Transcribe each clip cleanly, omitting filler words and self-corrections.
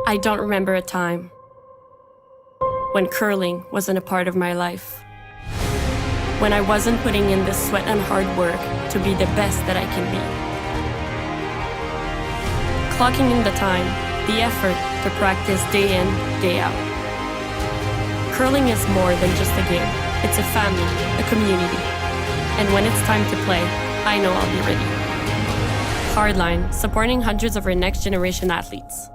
I don't remember a time when curling wasn't a part of my life. When I wasn't putting in the sweat and hard work to be the best that I can be. Clocking in the time, the effort to practice day in, day out. Curling is more than just a game. It's a family, a community. And when it's time to play, I know I'll be ready. Hardline, supporting hundreds of our next generation athletes.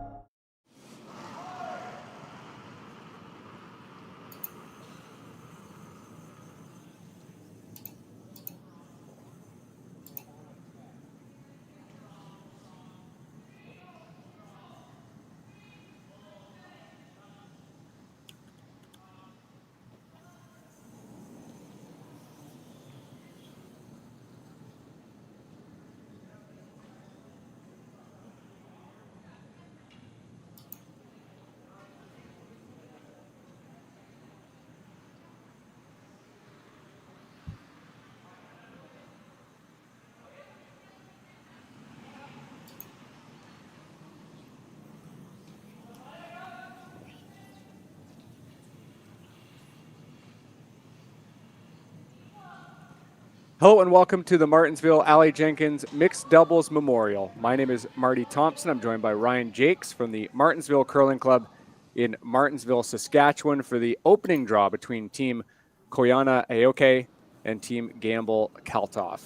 Hello and welcome to the Martensville Aly Jenkins Mixed Doubles Memorial. My name is Marty Thompson. I'm joined by Ryan Jakes from the Martensville Curling Club in Martensville, Saskatchewan for the opening draw between Team Koana Aoki and Team Gamble Kalthoff.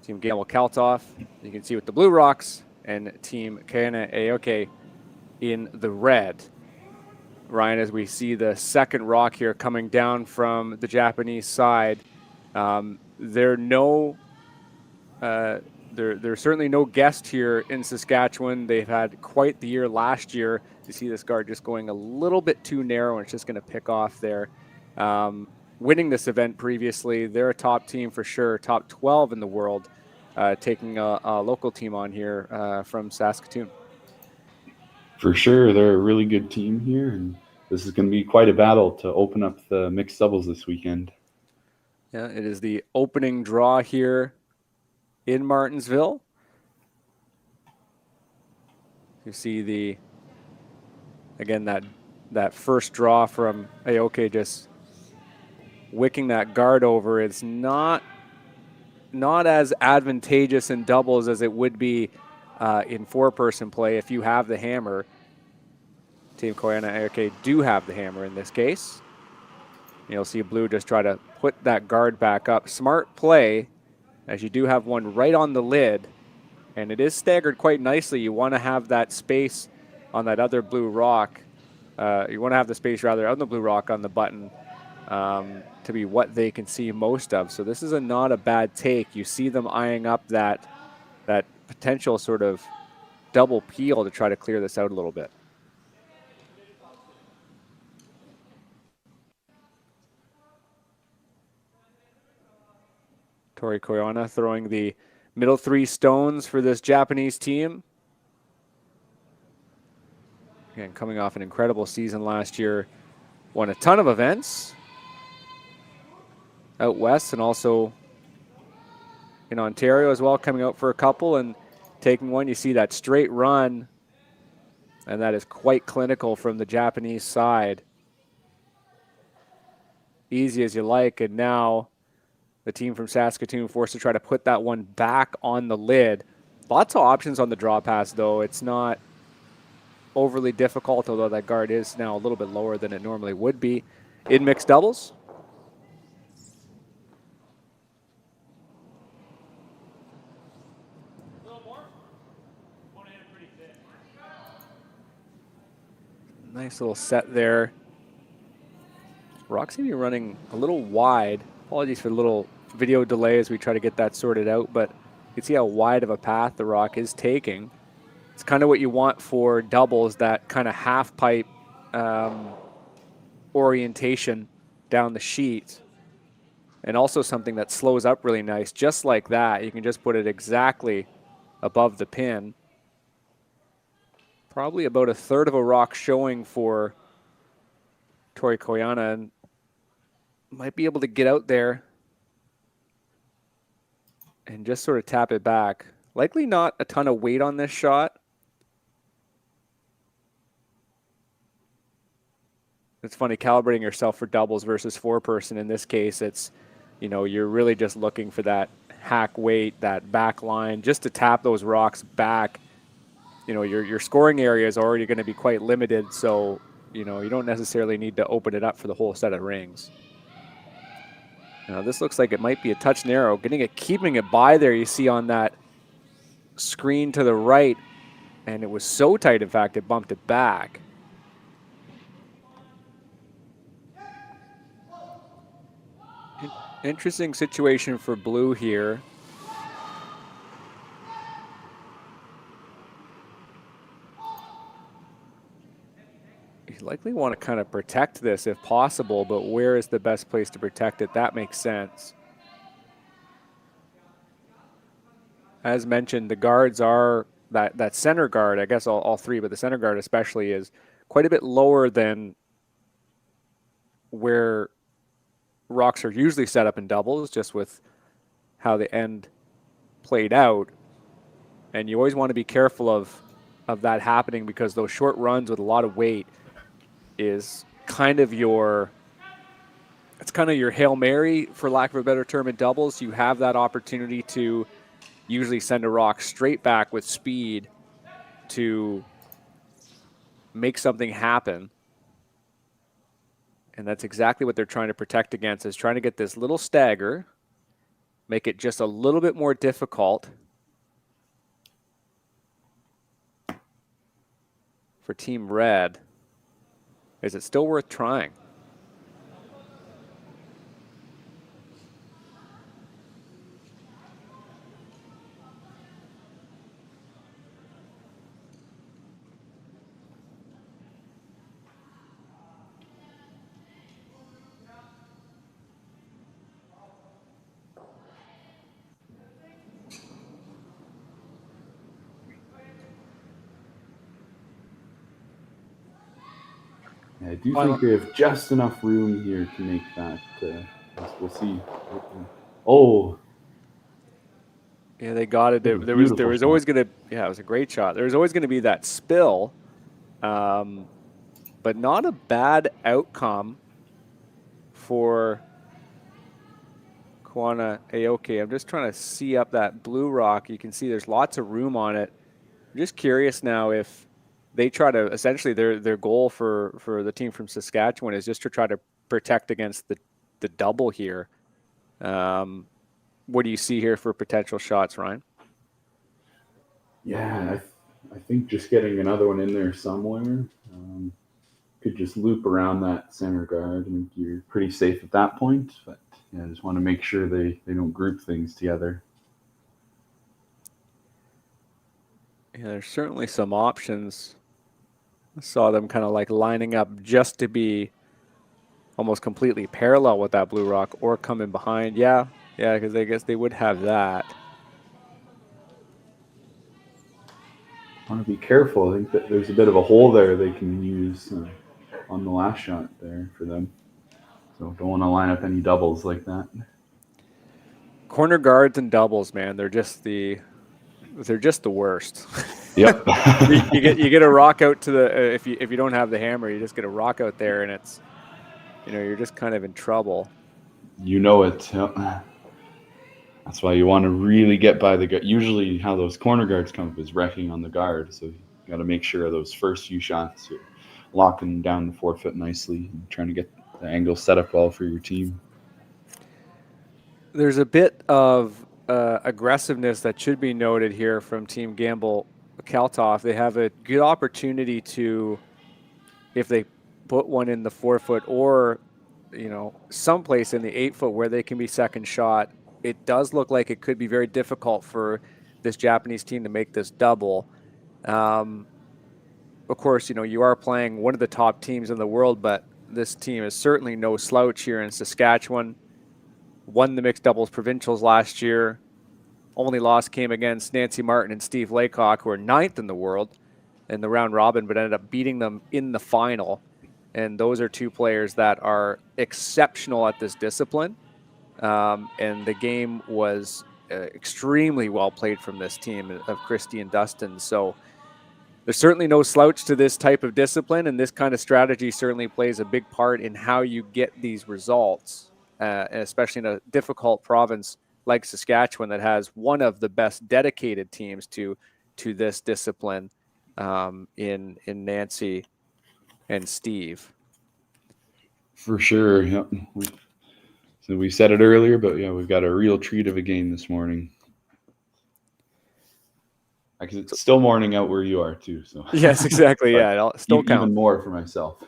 Team Gamble Kalthoff, you can see with the blue rocks, and Team Koana Aoki in the red. Ryan, as we see the second rock here coming down from the Japanese side, there's certainly no guest here in Saskatchewan. They've had quite the year last year. You see this guard just going a little bit too narrow, and it's just going to pick off there. Winning this event previously, they're a top team for sure, top 12 in the world, taking a local team on here from Saskatoon. For sure, they're a really good team here, and this is going to be quite a battle to open up the mixed doubles this weekend. Yeah, it is the opening draw here in Martensville. You see again, that first draw from Aoki just wicking that guard over. It's not as advantageous in doubles as it would be in four-person play if you have the hammer. Team Koana Aoki do have the hammer in this case. You'll see blue just try to put that guard back up. Smart play, as you do have one right on the lid, and it is staggered quite nicely. You want to have that space on that other blue rock. You want to have the space rather on the blue rock on the button to be what they can see most of. So this is not a bad take. You see them eyeing up that potential sort of double peel to try to clear this out a little bit. Tori Koana throwing the middle three stones for this Japanese team. Again, coming off an incredible season last year. Won a ton of events out west and also in Ontario as well, coming out for a couple and taking one. You see that straight run, and that is quite clinical from the Japanese side. Easy as you like, and now the team from Saskatoon forced to try to put that one back on the lid. Lots of options on the draw pass, though. It's not overly difficult, although that guard is now a little bit lower than it normally would be in mixed doubles. Nice little set there. Rock's going to be running a little wide. Apologies for the little video delay as we try to get that sorted out, but you can see how wide of a path the rock is taking. It's kind of what you want for doubles, that kind of half pipe orientation down the sheet. And also something that slows up really nice, just like that. You can just put it exactly above the pin. Probably about a third of a rock showing for Tori Koana, and might be able to get out there and just sort of tap it back. Likely not a ton of weight on this shot. it's funny calibrating yourself for doubles versus four-person. In this case, it's, you know, you're really just looking for that hack weight, that back line, just to tap those rocks back. You know, your scoring area is already going to be quite limited, so, you know, you don't necessarily need to open it up for the whole set of rings. Now, this looks like it might be a touch narrow. Keeping it by there, you see on that screen to the right, and it was so tight, in fact, it bumped it back. Interesting situation for blue here. You likely want to kind of protect this if possible, but where is the best place to protect it? That makes sense. As mentioned, the guards are, that center guard, I guess all three, but the center guard especially, is quite a bit lower than where rocks are usually set up in doubles, just with how the end played out. And you always want to be careful of that happening, because those short runs with a lot of weight is kind of your Hail Mary, for lack of a better term, in doubles. You have that opportunity to usually send a rock straight back with speed to make something happen. And that's exactly what they're trying to protect against, is trying to get this little stagger, make it just a little bit more difficult for Team Red. Is it still worth trying? I do think they have just enough room here to make that. We'll see. Oh. Yeah, they got it. There was always going to, yeah, it was a great shot. There was always going to be that spill, but not a bad outcome for Koana Aoki. I'm just trying to see up that blue rock. You can see there's lots of room on it. I'm just curious now if they try to, essentially their goal for the team from Saskatchewan is just to try to protect against the double here. What do you see here for potential shots, Ryan? Yeah, I think just getting another one in there somewhere could just loop around that center guard, and you're pretty safe at that point. But yeah, I just want to make sure they don't group things together. Yeah, there's certainly some options. I saw them kind of like lining up just to be almost completely parallel with that blue rock or coming behind. Yeah, because I guess they would have that. I want to be careful. I think that there's a bit of a hole there they can use on the last shot there for them. So don't want to line up any doubles like that. Corner guards and doubles, man, they're just the worst. Yep. you get a rock out to the if you don't have the hammer, you just get a rock out there, and it's, you know, you're just kind of in trouble. You know it. Yep. That's why you want to really get by the guard. Usually how those corner guards come up is wrecking on the guard. So you got to make sure of those first few shots, you're locking down the forefoot nicely and trying to get the angle set up well for your team. There's a bit of aggressiveness that should be noted here from Team Gamble Kalthoff. They have a good opportunity to, if they put one in the 4-foot or, you know, someplace in the 8-foot where they can be second shot. It does look like it could be very difficult for this Japanese team to make this double. Of course, you know, you are playing one of the top teams in the world, but this team is certainly no slouch here in Saskatchewan. Won the mixed doubles provincials last year. Only loss came against Nancy Martin and Steve Laycock, who are 9th in the world in the round robin, but ended up beating them in the final. And those are two players that are exceptional at this discipline. And the game was extremely well played from this team of Christie and Dustin. So there's certainly no slouch to this type of discipline, and this kind of strategy certainly plays a big part in how you get these results, and especially in a difficult province like Saskatchewan that has one of the best dedicated teams to this discipline in Nancy and Steve. For sure. Yep. So we said it earlier, but yeah, we've got a real treat of a game this morning. Because it's still morning out where you are too. So yes, exactly. Yeah, it still counts. Even more for myself.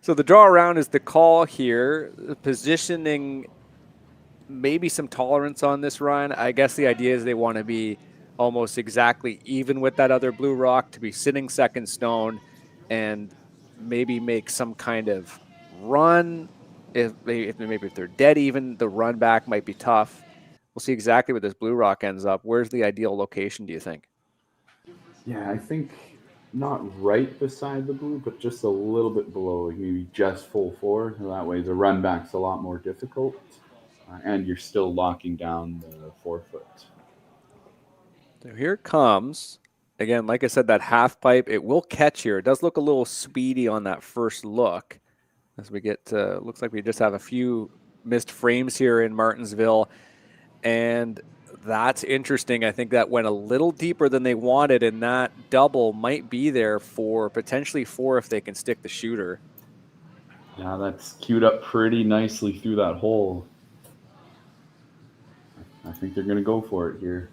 So the draw around is the call here. Positioning, maybe some tolerance on this run. I guess the idea is they want to be almost exactly even with that other blue rock, to be sitting second stone and maybe make some kind of run. If they're dead even, the run back might be tough. We'll see exactly where this blue rock ends up. Where's the ideal location, do you think? Yeah, I think not right beside the blue, but just a little bit below, maybe just full forward. So that way the run back's a lot more difficult, and you're still locking down the 4 foot. So here it comes. Again, like I said, that half pipe, it will catch here. It does look a little speedy on that first look. As we get to, looks like we just have a few missed frames here in Martensville. And that's interesting. I think that went a little deeper than they wanted, and that double might be there for potentially 4 if they can stick the shooter. Yeah, that's queued up pretty nicely through that hole. I think they're going to go for it here.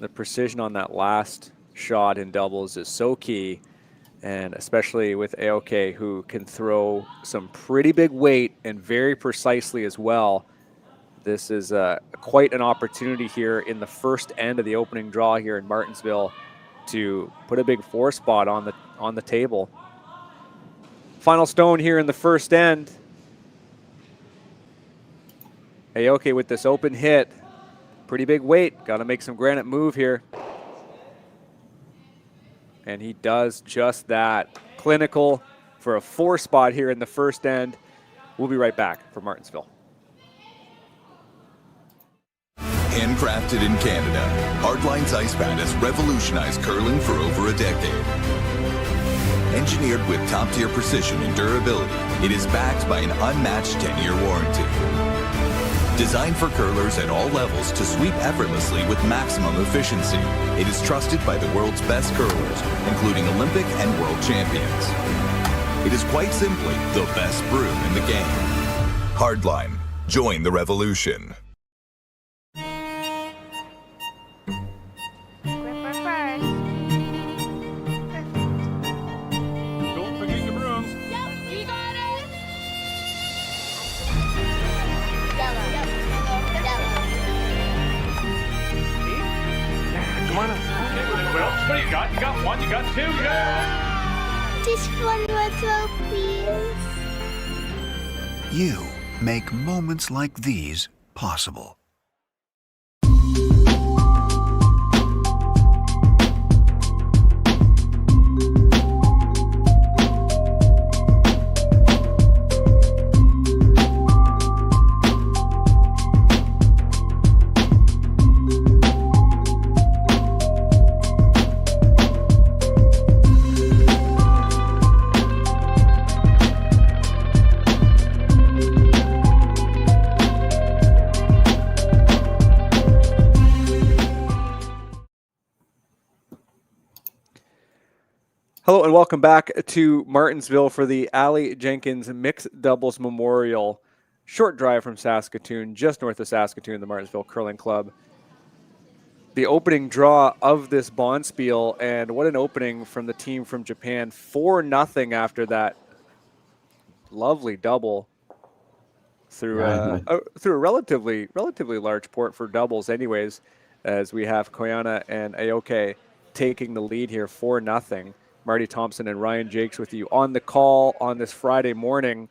The precision on that last shot in doubles is so key, and especially with Aoki, who can throw some pretty big weight and very precisely as well. This is quite an opportunity here in the first end of the opening draw here in Martensville to put a big 4 spot on the table. Final stone here in the first end. Aoki with this open hit. Pretty big weight. Got to make some granite move here. And he does just that. Clinical for a 4 spot here in the first end. We'll be right back from Martensville. Handcrafted in Canada, Hardline's Ice Pad has revolutionized curling for over a decade. Engineered with top-tier precision and durability, it is backed by an unmatched 10-year warranty. Designed for curlers at all levels to sweep effortlessly with maximum efficiency, it is trusted by the world's best curlers, including Olympic and world champions. It is quite simply the best broom in the game. Hardline. Join the revolution. What do you got? You got 1, you got 2, you got... Just one more throw, please. You make moments like these possible. Hello and welcome back to Martensville for the Aly Jenkins Mixed Doubles Memorial. Short drive from Saskatoon, just north of Saskatoon, the Martensville Curling Club. The opening draw of this Bonspiel, and what an opening from the team from Japan. 4-0 after that lovely double through a relatively large port for doubles anyways, as we have Koana and Aoki taking the lead here 4-0. Marty Thompson and Ryan Jakes with you on the call on this Friday morning.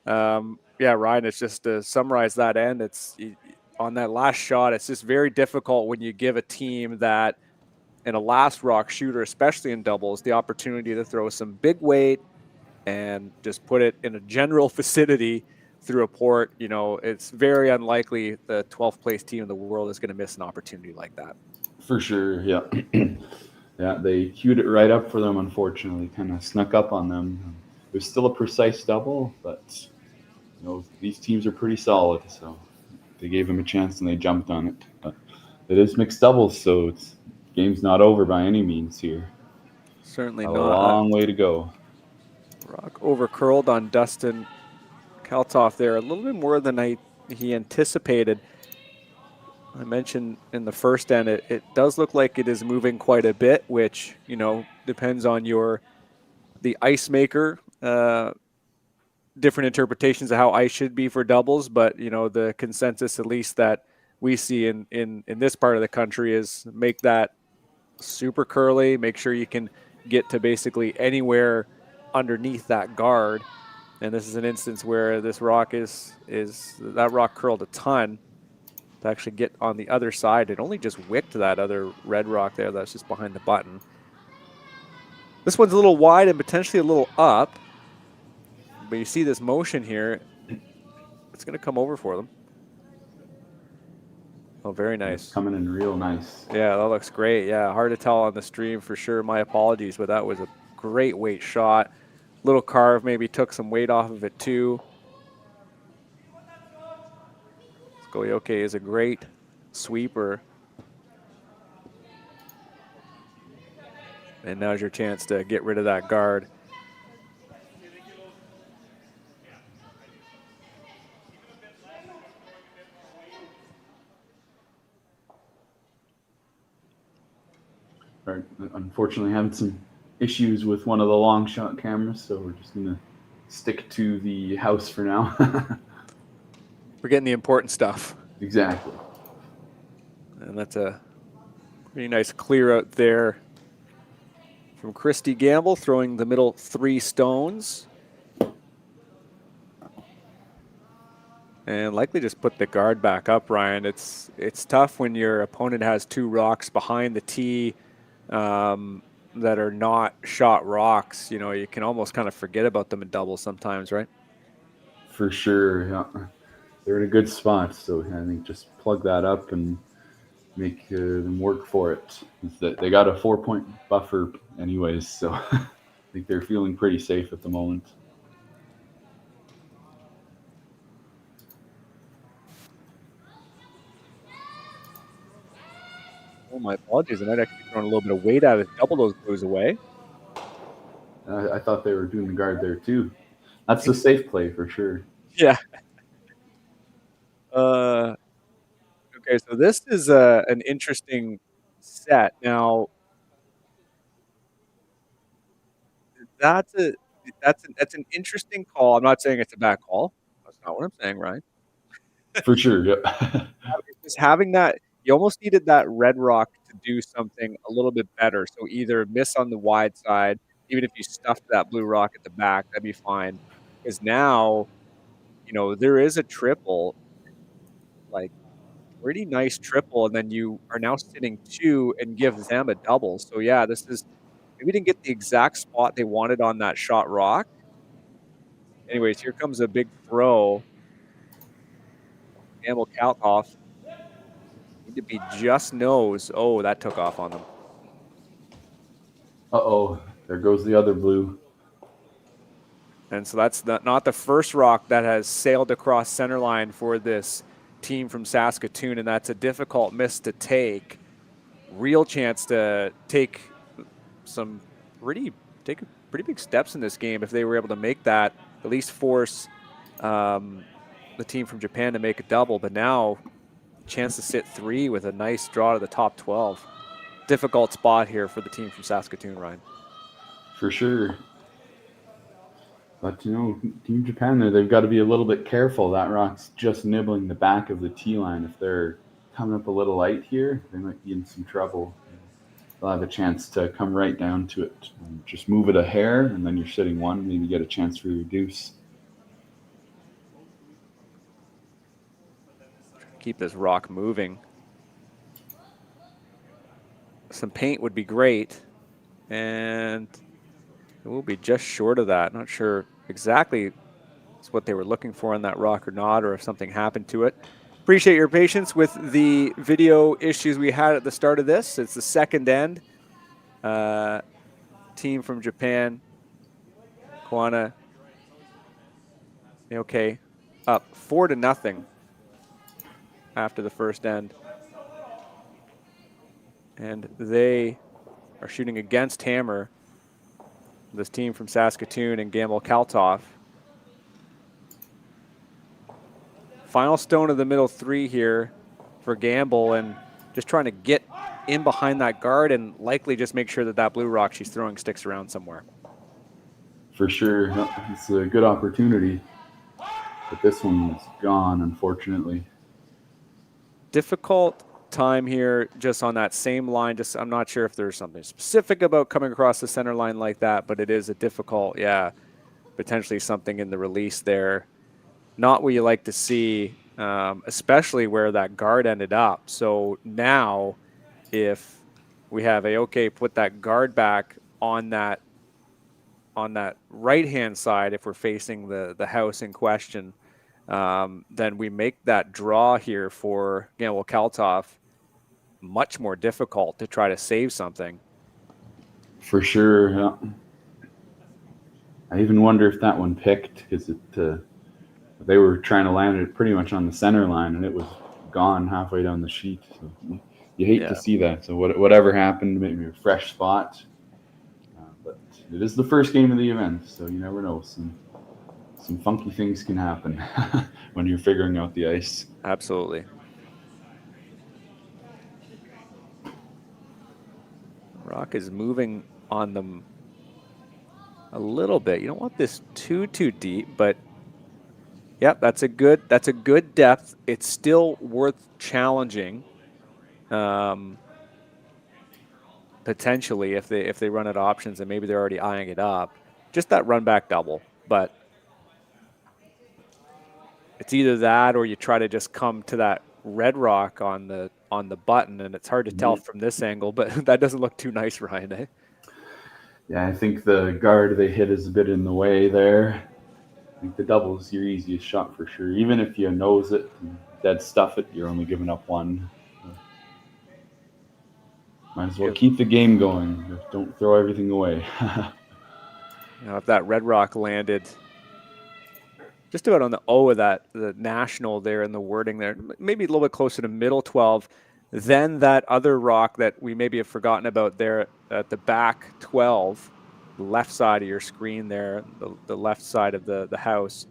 Yeah, Ryan, it's just to summarize that end. It's on that last shot. It's just very difficult when you give a team that, in a last rock shooter, especially in doubles, the opportunity to throw some big weight and just put it in a general vicinity through a port. You know, it's very unlikely the 12th place team in the world is going to miss an opportunity like that. For sure, yeah. Yeah, they queued it right up for them, unfortunately. Kind of snuck up on them. It was still a precise double, but you know, these teams are pretty solid, so they gave him a chance and they jumped on it. But it is mixed doubles, so it's game's not over by any means here. Certainly A not. long way to go. Rock over curled on Dustin Kalthoff there, a little bit more than he anticipated. I mentioned in the first end, it does look like it is moving quite a bit, which, you know, depends on the ice maker. Different interpretations of how ice should be for doubles, but, you know, the consensus, at least that we see in this part of the country, is make that super curly, make sure you can get to basically anywhere underneath that guard. And this is an instance where this rock that rock curled a ton to actually get on the other side. It only just wicked that other red rock there that's just behind the button. This one's a little wide and potentially a little up, but you see this motion here. It's going to come over for them. Oh, very nice. It's coming in real nice. Yeah, that looks great. Yeah, hard to tell on the stream for sure. My apologies, but that was a great weight shot. Little carve maybe took some weight off of it too. Aoki is a great sweeper. And now's your chance to get rid of that guard. Unfortunately, having some issues with one of the long shot cameras, so we're just going to stick to the house for now. We're getting the important stuff. Exactly. And that's a pretty nice clear out there from Christie Gamble, throwing the middle 3 stones. And likely just put the guard back up, Ryan. It's tough when your opponent has 2 rocks behind the tee that are not shot rocks. You know, you can almost kind of forget about them in doubles sometimes, right? For sure, yeah. They're in a good spot, so I think just plug that up and make them work for it. They got a 4-point buffer anyways, so I think they're feeling pretty safe at the moment. Oh, my apologies. I might actually be throwing a little bit of weight at it. Double those goes away. I thought they were doing the guard there too. That's a safe play for sure. Yeah. Okay, so this is an interesting set. Now, that's an interesting call. I'm not saying it's a bad call. That's not what I'm saying, Ryan. For sure, yeah. Just having that, you almost needed that red rock to do something a little bit better. So either miss on the wide side, even if you stuffed that blue rock at the back, that'd be fine. Because now, you know, there is a triple, like pretty nice triple, and then you are now sitting 2 and give them a double. So yeah, this is, maybe didn't get the exact spot they wanted on that shot rock. Anyways, here comes a big throw. Gamble Kalthoff. Need to be just nose. Oh, that took off on them. Uh-oh, there goes the other blue. And so that's not the first rock that has sailed across center line for this team from Saskatoon, and that's a difficult miss to take. Real chance to take pretty big steps in this game if they were able to make that, at least force the team from Japan to make a double. But now, chance to sit 3 with a nice draw to the top 12. Difficult spot here for the team from Saskatoon, Ryan. For sure. But, you know, Team Japan there, they've got to be a little bit careful. That rock's just nibbling the back of the tee line. If they're coming up a little light here, they might be in some trouble. They'll have a chance to come right down to it. Just move it a hair, and then you're sitting 1, maybe get a chance for your deuce. Keep this rock moving. Some paint would be great, and it will be just short of that. Not sure exactly what they were looking for on that rock or not, or if something happened to it. Appreciate your patience with the video issues we had at the start of this. It's the second end. team from Japan, Koana. Okay, up 4-0 after the first end. And they are shooting against Hammer, this team from Saskatoon and Gamble Kalthoff. Final stone of the middle three here for Gamble, and just trying to get in behind that guard and likely just make sure that that blue rock she's throwing sticks around somewhere. For sure. It's a good opportunity. But this one's gone, unfortunately. Difficult time here just on that same line. Just I'm not sure if there's something specific about coming across the center line like that, but it is a difficult, potentially something in the release there. Not what you like to see, especially where that guard ended up. So now if we have Aoki put that guard back on that right-hand side, if we're facing the house in question, then we make that draw here for Gamble Kalthoff much more difficult to try to save something. For sure. Yeah. I even wonder if that one picked, because they were trying to land it pretty much on the center line, and it was gone halfway down the sheet. So you hate to see that. So whatever happened, maybe a fresh spot. But it is the first game of the event, so you never know. Some funky things can happen when you're figuring out the ice. Absolutely. Rock is moving on them a little bit. You don't want this too deep, but yep, that's a good depth. It's still worth challenging, potentially if they run at options, and maybe they're already eyeing it up. Just that run back double, but it's either that or you try to just come to that red rock on the button, and it's hard to tell from this angle, but that doesn't look too nice, Ryan, eh? Yeah, I think the guard they hit is a bit in the way there. I think the double is your easiest shot for sure. Even if you nose it and dead stuff it, you're only giving up one. Might as well keep the game going. Just don't throw everything away. If that red rock landed just about on the O of the national there and the wording there, maybe a little bit closer to middle 12, then that other rock that we maybe have forgotten about there at the back 12, left side of your screen there, the left side of the house,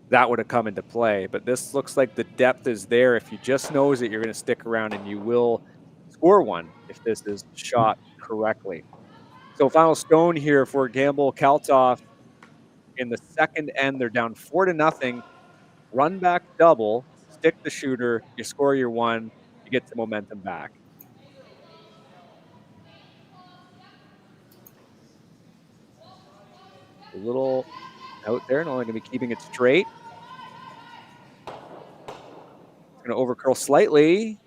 that would have come into play. But this looks like the depth is there. If you just nose it, you're going to stick around and you will score one if this is shot correctly. So final stone here for Gamble Kalthoff in the second end. They're down 4-0. Run back double, stick the shooter, you score your one, you get the momentum back. A little out there, and only going to be keeping it straight. It's going to overcurl slightly.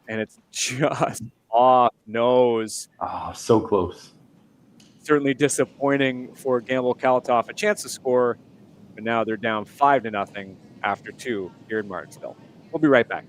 And it's just off nose. Oh, so close. Certainly disappointing for Gamble Kalthoff. A chance to score, but now they're down 5-0 after 2 here in Martensville. We'll be right back.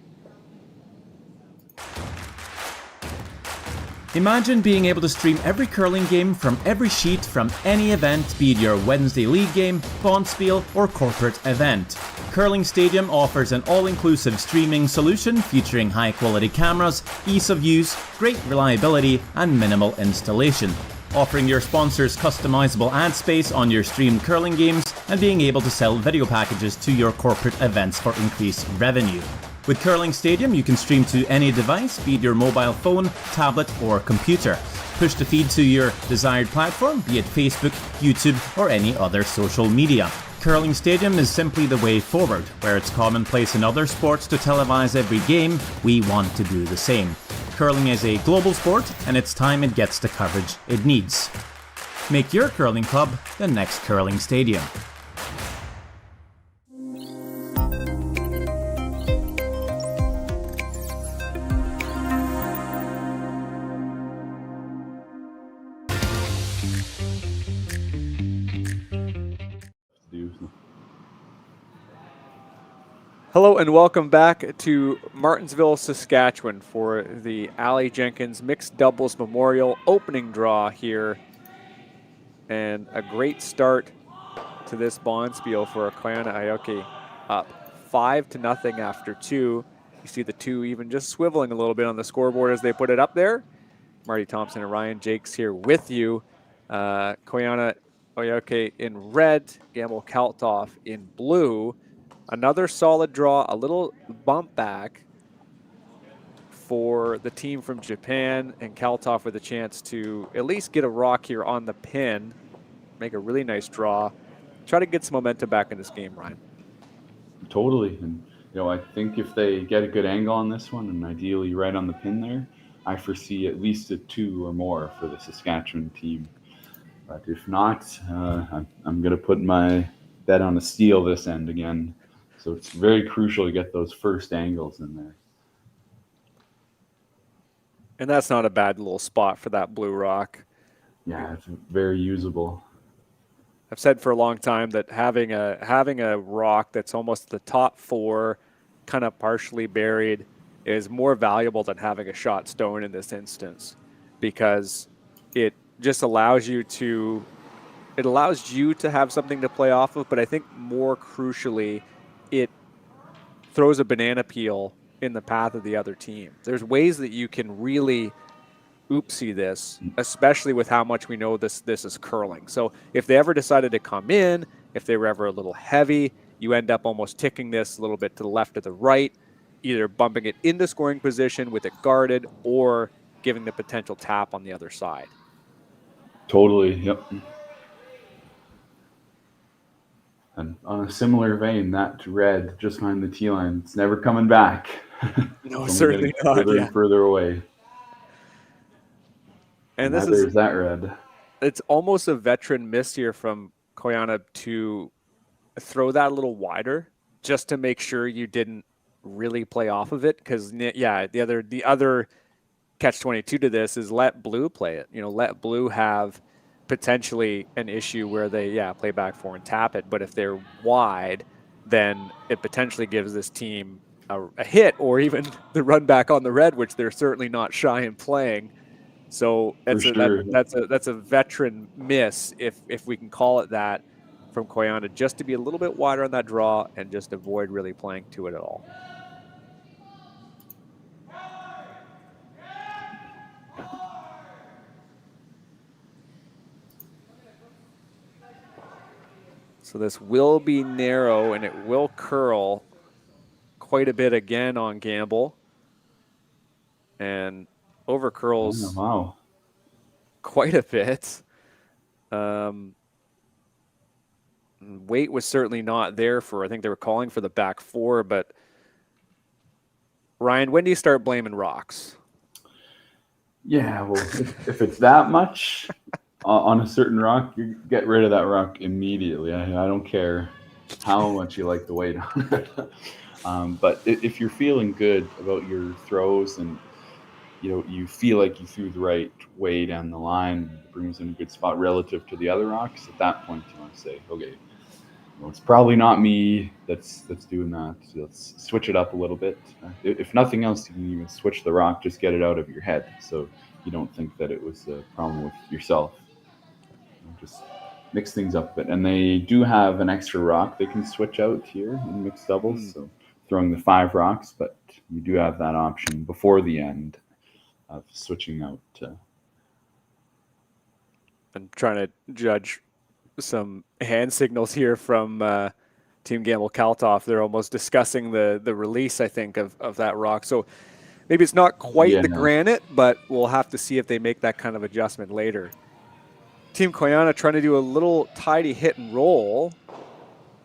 Imagine being able to stream every curling game from every sheet from any event, be it your Wednesday league game, bonspiel, or corporate event. Curling Stadium offers an all-inclusive streaming solution featuring high-quality cameras, ease of use, great reliability, and minimal installation. Offering your sponsors customizable ad space on your streamed curling games and being able to sell video packages to your corporate events for increased revenue. With Curling Stadium, you can stream to any device, be it your mobile phone, tablet, or computer. Push the feed to your desired platform, be it Facebook, YouTube, or any other social media. Curling Stadium is simply the way forward. Where it's commonplace in other sports to televise every game, we want to do the same. Curling is a global sport, and it's time it gets the coverage it needs. Make your curling club the next Curling Stadium. Hello and welcome back to Martensville, Saskatchewan for the Aly Jenkins Mixed Doubles Memorial opening draw here. And a great start to this bonspiel for Koana Aoki, up 5-0 after 2. You see the 2 even just swiveling a little bit on the scoreboard as they put it up there. Marty Thompson and Ryan Jakes here with you. Koana Aoki in red, Gamble Kalthoff in blue. Another solid draw, a little bump back for the team from Japan, and Kalthoff with a chance to at least get a rock here on the pin, make a really nice draw, try to get some momentum back in this game, Ryan. Totally. And, I think if they get a good angle on this one, and ideally right on the pin there, I foresee at least a 2 or more for the Saskatchewan team. But if not, I'm going to put my bet on a steal this end again. So it's very crucial to get those first angles in there. And that's not a bad little spot for that blue rock. Yeah, it's very usable. I've said for a long time that having a rock that's almost the top 4, kind of partially buried, is more valuable than having a shot stone in this instance, because it just allows you to have something to play off of. But I think more crucially, it throws a banana peel in the path of the other team. There's ways that you can really oopsie this, especially with how much we know this is curling. So if they ever decided to come in, if they were ever a little heavy, you end up almost ticking this a little bit to the left or the right, either bumping it into scoring position with it guarded or giving the potential tap on the other side. Totally, yep. And on a similar vein, that red just behind the tee line, it's never coming back. No, certainly not. Further and further away. And there's that red. It's almost a veteran miss here from Koana to throw that a little wider, just to make sure you didn't really play off of it. Because the other catch-22 to this is let blue play it. Let blue have potentially an issue where they play back 4 and tap it. But if they're wide, then it potentially gives this team a hit, or even the run back on the red, which they're certainly not shy in playing. So that's a veteran miss, if we can call it that, from Koana, just to be a little bit wider on that draw and just avoid really playing to it at all. So this will be narrow, and it will curl quite a bit again on Gamble. And over curls quite a bit. Weight was certainly not there for, I think they were calling for the back 4, but Ryan, when do you start blaming rocks? Yeah, well, if it's that much on a certain rock, you get rid of that rock immediately. I don't care how much you like the weight on it. But if you're feeling good about your throws and you feel like you threw the right way down the line, it brings in a good spot relative to the other rocks, at that point you want to say, okay, it's probably not me that's doing that. So let's switch it up a little bit. If nothing else, you can even switch the rock, just get it out of your head, so you don't think that it was a problem with yourself. Just mix things up a bit. And they do have an extra rock they can switch out here in mixed doubles, so throwing the 5 rocks, but you do have that option before the end of switching out. I'm trying to judge some hand signals here from Team Gamble Kalthoff. They're almost discussing the release, I think, of that rock. So maybe it's not quite granite, but we'll have to see if they make that kind of adjustment later. Team Koana trying to do a little tidy hit and roll.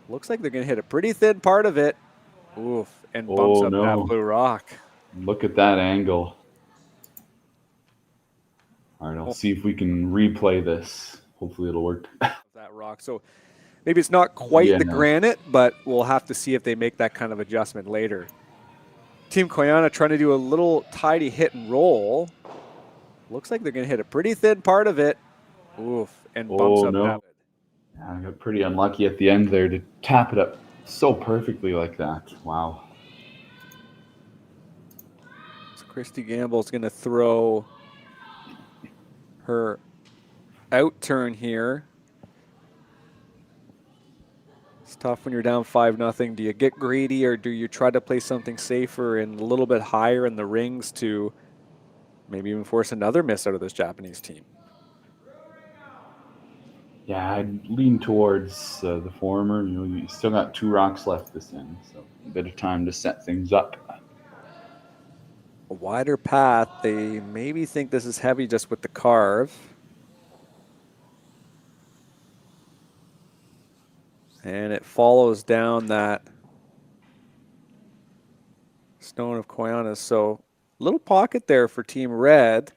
Looks like they're going to hit a pretty thin part of it. Oof, and bumps up that blue rock. Look at that angle. All right, I'll see if we can replay this. Hopefully it'll work. That rock. So maybe it's not quite granite, but we'll have to see if they make that kind of adjustment later. Team Koana trying to do a little tidy hit and roll. Looks like they're going to hit a pretty thin part of it. Oof, and bumps up that. Yeah, I got pretty unlucky at the end there to tap it up So perfectly like that. Wow. So Christie Gamble's going to throw her out turn here. It's tough when you're down 5-0. Do you get greedy or do you try to play something safer and a little bit higher in the rings to maybe even force another miss out of this Japanese team? Yeah, I'd lean towards the former. You know, you still got 2 rocks left this end, so a bit of time to set things up. A wider path. They maybe think this is heavy just with the carve. And it follows down that stone of Koana. So little pocket there for Team Red.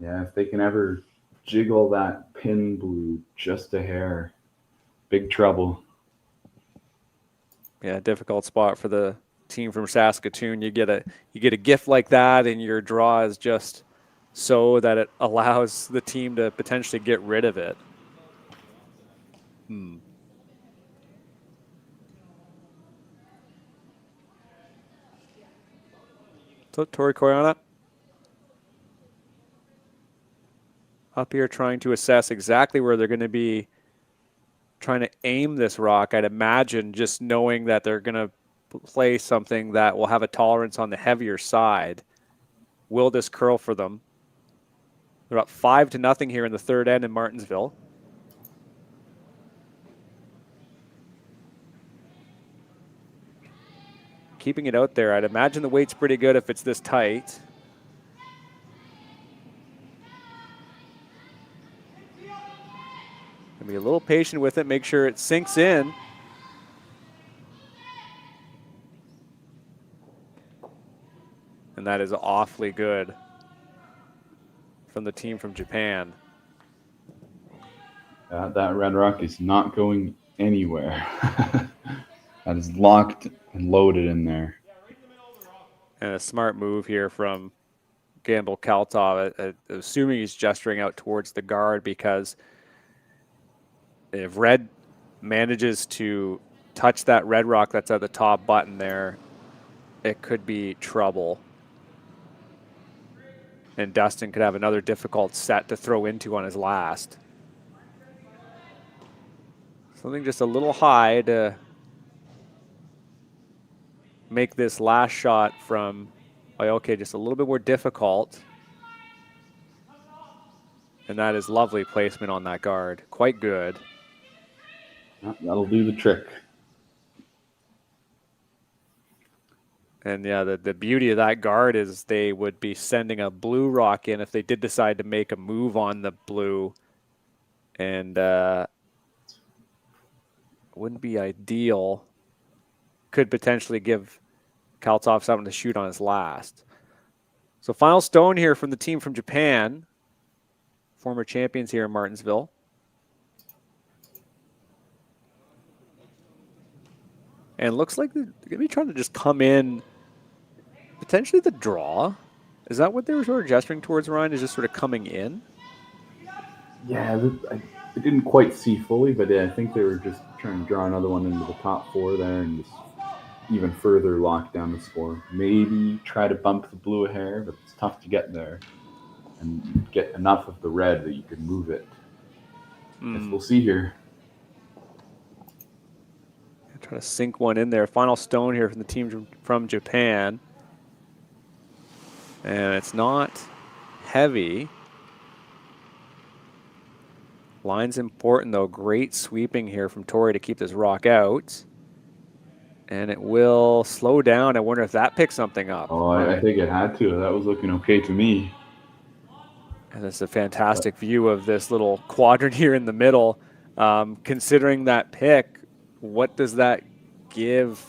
Yeah, if they can ever jiggle that pin blue just a hair, big trouble. Yeah, difficult spot for the team from Saskatoon. You get a gift like that, and your draw is just so that it allows the team to potentially get rid of it. So Tori Koana up here trying to assess exactly where they're going to be trying to aim this rock. I'd imagine just knowing that they're going to play something that will have a tolerance on the heavier side. Will this curl for them? They're up 5-0 here in the third end in Martensville. Keeping it out there. I'd imagine the weight's pretty good if it's this tight. And be a little patient with it. Make sure it sinks in. And that is awfully good from the team from Japan. That red rock is not going anywhere. That is locked and loaded in there. And a smart move here from Gamble Kalthoff, assuming he's gesturing out towards the guard, because if red manages to touch that red rock that's at the top button there, it could be trouble. And Dustin could have another difficult set to throw into on his last. Something just a little high to make this last shot from Aoki just a little bit more difficult. And that is lovely placement on that guard. Quite good. That'll do the trick. And yeah, the beauty of that guard is they would be sending a blue rock in if they did decide to make a move on the blue. And wouldn't be ideal. Could potentially give Kalthoff something to shoot on his last. So final stone here from the team from Japan. Former champions here in Martensville. And looks like they're going to be trying to just come in, potentially the draw. Is that what they were sort of gesturing towards, Ryan, is just sort of coming in? Yeah, I didn't quite see fully, but I think they were just trying to draw another one into the top 4 there and just even further lock down the score. Maybe try to bump the blue a hair, but it's tough to get there and get enough of the red that you could move it. Guess we'll see here. Trying to sink one in there. Final stone here from the team from Japan. And it's not heavy. Line's important, though. Great sweeping here from Tori to keep this rock out. And it will slow down. I wonder if that picks something up. Oh, I think it had to. That was looking okay to me. And it's a fantastic view of this little quadrant here in the middle. Considering that pick, what does that give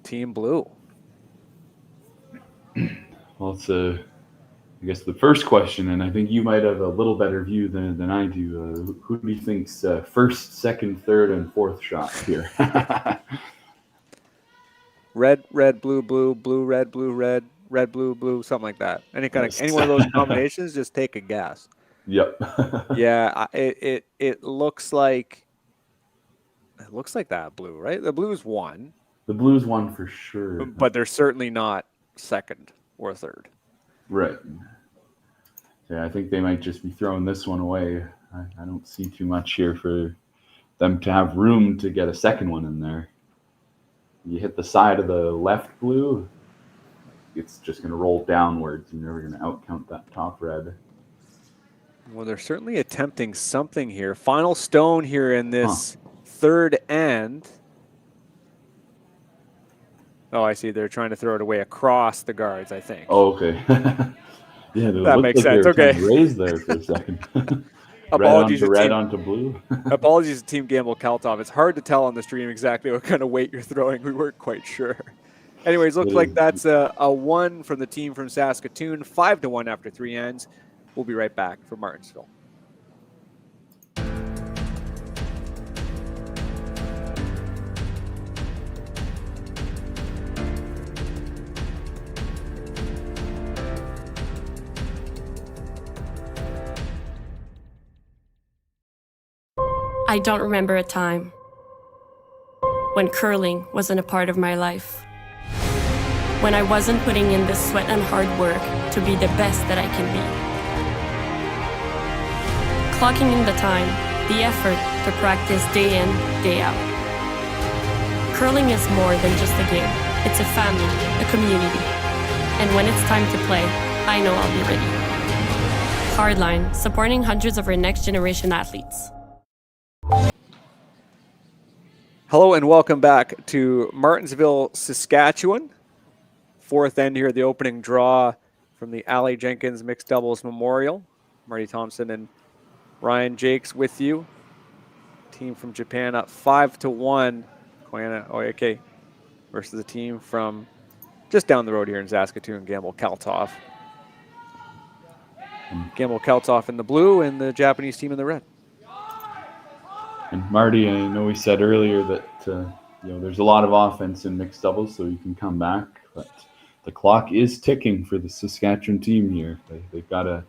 Team Blue? Well, it's I guess the first question, and I think you might have a little better view than I do. Who do you think's first, second, third, and fourth shot here? Red, red, blue, blue, blue, red, red, blue, blue, something like that. Any one of those combinations, just take a guess. Yep. Yeah, it looks like It looks like that blue, right? The blue's one. The blues won for sure. But they're certainly not second or third. Right. Yeah, I think they might just be throwing this one away. I don't see too much here for them to have room to get a second one in there. You hit the side of the left blue, it's just going to roll downwards. You're never going to outcount that top red. Well, they're certainly attempting something here. Final stone here in this third end. Oh, I see. They're trying to throw it away across the guards, I think. Oh, okay. Yeah, that makes sense. Okay. Raised there for a second. Apologies, red onto blue. Apologies to Team Gamble Kalthoff. It's hard to tell on the stream exactly what kind of weight you're throwing. We weren't quite sure. Anyways, looks like that's a 1 from the team from Saskatoon. 5-1 after 3 ends. We'll be right back from Martensville. I don't remember a time when curling wasn't a part of my life. When I wasn't putting in the sweat and hard work to be the best that I can be. Clocking in the time, the effort to practice day in, day out. Curling is more than just a game. It's a family, a community. And when it's time to play, I know I'll be ready. Hardline, supporting hundreds of our next generation athletes. Hello and welcome back to Martensville, Saskatchewan. Fourth end here, the opening draw from the Aly Jenkins Mixed Doubles Memorial. Marty Thompson and Ryan Jakes with you. Team from Japan up 5-1. Koana Aoki versus the team from just down the road here in Saskatoon, Gamble Kalthoff. Gamble Kalthoff in the blue and the Japanese team in the red. And Marty, I know we said earlier that there's a lot of offense in mixed doubles, so you can come back. But the clock is ticking for the Saskatchewan team here. They've got to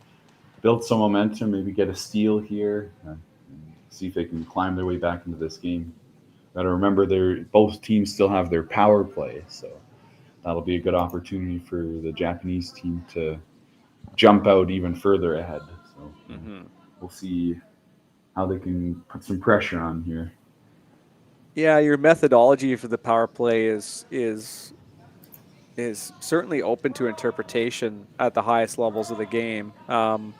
build some momentum, maybe get a steal here, and see if they can climb their way back into this game. Got to remember, both teams still have their power play, so that'll be a good opportunity for the Japanese team to jump out even further ahead. So we'll see how they can put some pressure on here. Yeah, your methodology for the power play is certainly open to interpretation at the highest levels of the game. And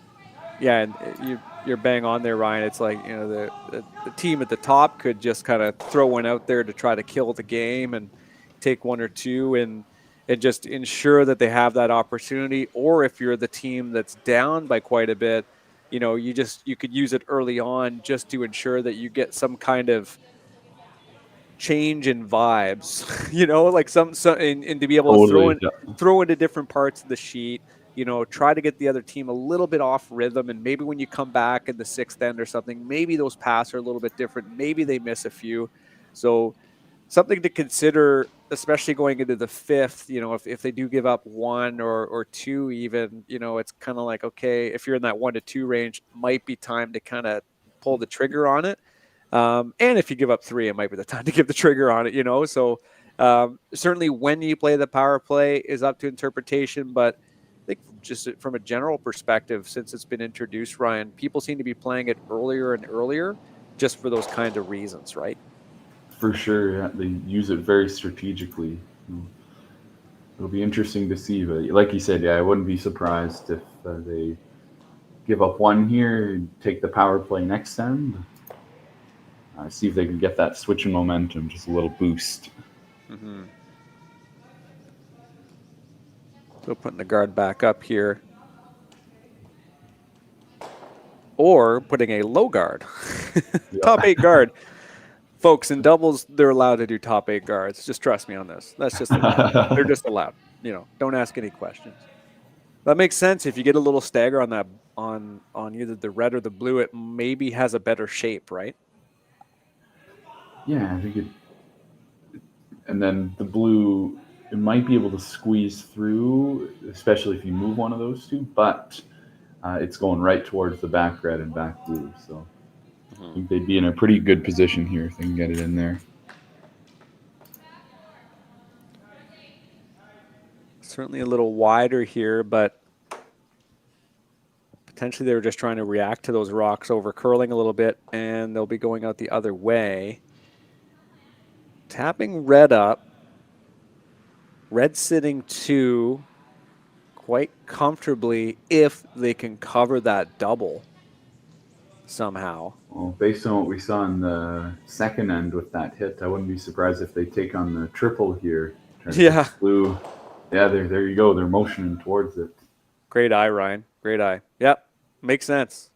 you're bang on there, Ryan. It's like, the team at the top could just kind of throw one out there to try to kill the game and take one or two and just ensure that they have that opportunity. Or if you're the team that's down by quite a bit, you could use it early on just to ensure that you get some kind of change in vibes, like some and to be able to throw into different parts of the sheet, try to get the other team a little bit off rhythm. And maybe when you come back in the sixth end or something, maybe those passes are a little bit different. Maybe they miss a few. So something to consider, especially going into the fifth, if they do give up one or two even, it's kind of like, okay, if you're in that 1 to 2 range, might be time to kind of pull the trigger on it. And if you give up 3, it might be the time to give the trigger on it, So certainly when you play the power play is up to interpretation, but I think just from a general perspective, since it's been introduced, Ryan, people seem to be playing it earlier and earlier just for those kinds of reasons, right? For sure, yeah, they use it very strategically. It'll be interesting to see, but like you said, I wouldn't be surprised if they give up one here and take the power play next end. See if they can get that switch in momentum, just a little boost. So putting the guard back up here. Or putting a low guard. Top 8 guard. Folks, in doubles, they're allowed to do top 8 guards. Just trust me on this. That's just allowed. They're just allowed. Don't ask any questions. That makes sense. If you get a little stagger on that, on either the red or the blue, it maybe has a better shape, right? Yeah, I think it. And then the blue, it might be able to squeeze through, especially if you move one of those two, but it's going right towards the back red and back blue. So I think they'd be in a pretty good position here if they can get it in there. Certainly a little wider here, but potentially they were just trying to react to those rocks over curling a little bit, and they'll be going out the other way. Tapping red up. Red sitting 2 quite comfortably if they can cover that double somehow. Well, based on what we saw in the second end with that hit, I wouldn't be surprised if they take on the triple here. Yeah. Blue. Yeah, there you go. They're motioning towards it. Great eye, Ryan. Great eye. Yep. Makes sense.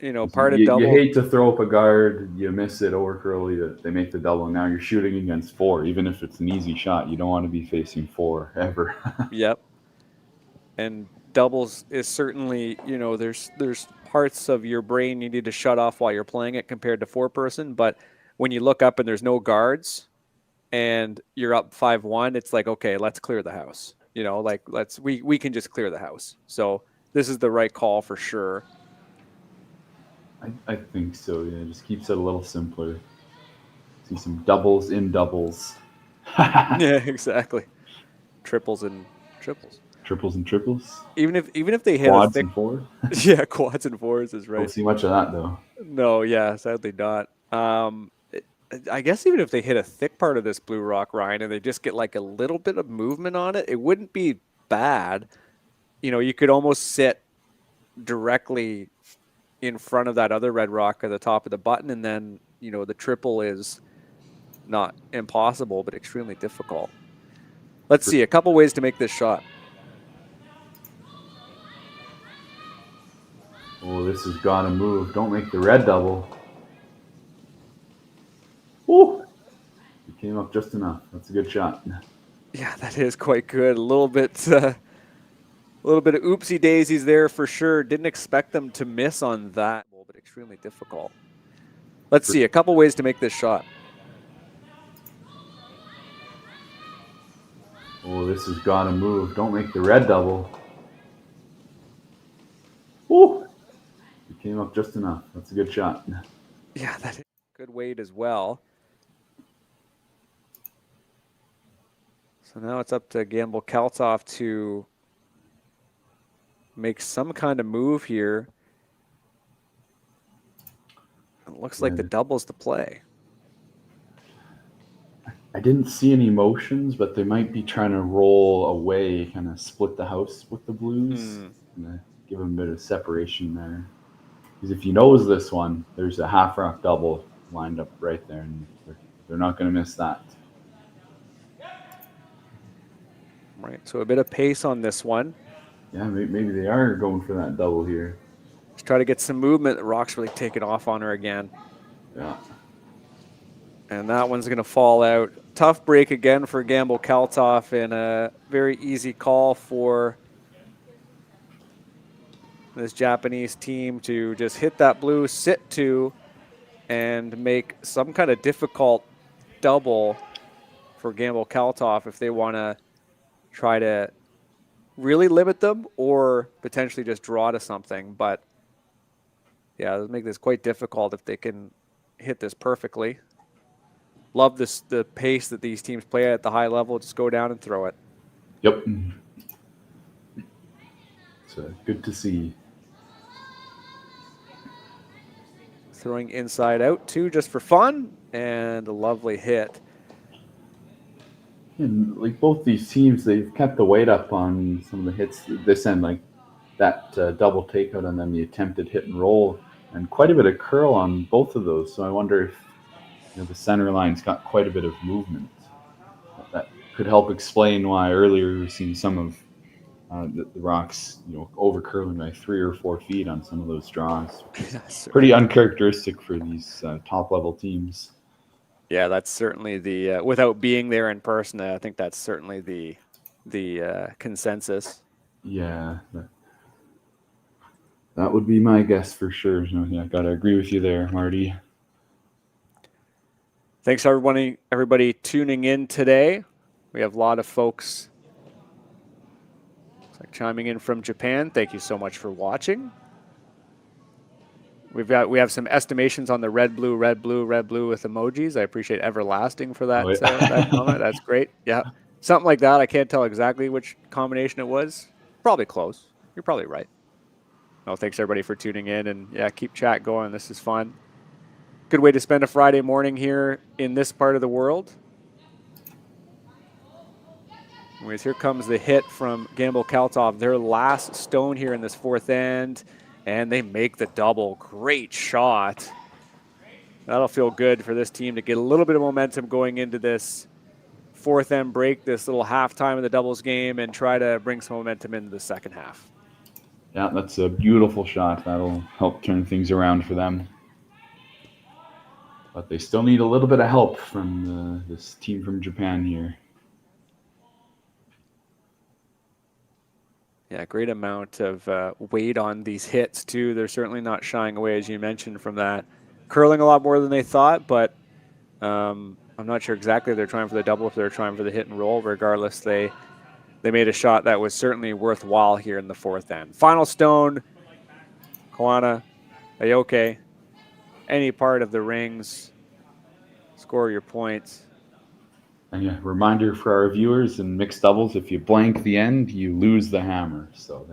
You know, part of double. You hate to throw up a guard, you miss it over curly, they make the double. Now you're shooting against 4, even if it's an easy shot. You don't want to be facing 4 ever. Yep. And doubles is certainly, you know, there's parts of your brain you need to shut off while you're playing it compared to 4-person. But when you look up and there's no guards and you're up 5-1, it's like, okay, let's clear the house. You know, like we can just clear the house. So this is the right call for sure. I think so, yeah. Just keeps it a little simpler. See some doubles in doubles. Yeah, exactly. Triples and triples. Triples and triples. Even if they hit quads a thick, and 4. Yeah, quads and 4s is right. Don't see much of that though. No, yeah, sadly not. I guess even if they hit a thick part of this blue rock, Ryan, and they just get like a little bit of movement on it, it wouldn't be bad. You know, you could almost sit directly in front of that other red rock at the top of the button, and then, you know, the triple is not impossible, but extremely difficult. Let's see, a couple ways to make this shot. Oh, this has got to move. Don't make the red double. Woo! It came up just enough. That's a good shot. Yeah, that is quite good. A little bit of oopsie daisies there for sure. Didn't expect them to miss on that, but extremely difficult. Let's see, a couple ways to make this shot. Oh, this has got to move. Don't make the red double. Woo! It came up just enough. That's a good shot. Yeah, that is good weight as well. So now it's up to Gamble Kalthoff to make some kind of move here. It looks like the double's the play. I didn't see any motions, but they might be trying to roll away, kind of split the house with the blues. Give them a bit of separation there. Because if you nose this one, there's a half rock double lined up right there, and they're not going to miss that. Right, so a bit of pace on this one. Yeah, maybe they are going for that double here. Let's try to get some movement. The rock's really taking off on her again. Yeah. And that one's going to fall out. Tough break again for Gamble Kalthoff, and a very easy call for this Japanese team to just hit that blue, sit 2, and make some kind of difficult double for Gamble Kalthoff if they want to try to really limit them or potentially just draw to something. But yeah, it'll make this quite difficult if they can hit this perfectly. Love the pace that these teams play at the high level. Just go down and throw it. Yep. It's good to see. Throwing inside out too, just for fun, and a lovely hit. And like both these teams, they've kept the weight up on some of the hits this end, like that double takeout and then the attempted hit and roll, and quite a bit of curl on both of those. So I wonder if the center line's got quite a bit of movement. That could help explain why earlier we were seeing some of the rocks, over curling by 3 or 4 feet on some of those draws. Pretty uncharacteristic for these top level teams. Yeah, that's certainly the without being there in person, I think that's certainly the consensus. Yeah, that would be my guess for sure. I gotta agree with you there, Marty. Thanks everybody tuning in today. We have a lot of folks chiming in from Japan. Thank you so much for watching. We have some estimations on the red, blue with emojis. I appreciate Everlasting for that, Oh, yeah. that comment. That's great. Yeah. Something like that. I can't tell exactly which combination it was. Probably close. You're probably right. No, thanks everybody for tuning in, and yeah, keep chat going. This is fun. Good way to spend a Friday morning here in this part of the world. Anyways, here comes the hit from Gamble Kalthoff, their last stone here in this fourth end, and they make the double. Great shot. That'll feel good for this team to get a little bit of momentum going into this fourth end break, this little halftime of the doubles game, and try to bring some momentum into the second half. Yeah, that's a beautiful shot. That'll help turn things around for them. But they still need a little bit of help from this team from Japan here. Yeah, great amount of weight on these hits, too. They're certainly not shying away, as you mentioned, from that. Curling a lot more than they thought, but I'm not sure exactly if they're trying for the double, if they're trying for the hit and roll. Regardless, they made a shot that was certainly worthwhile here in the fourth end. Final stone, Koana, Aoki, any part of the rings, score your points. And yeah, reminder for our viewers in mixed doubles, if you blank the end, you lose the hammer. So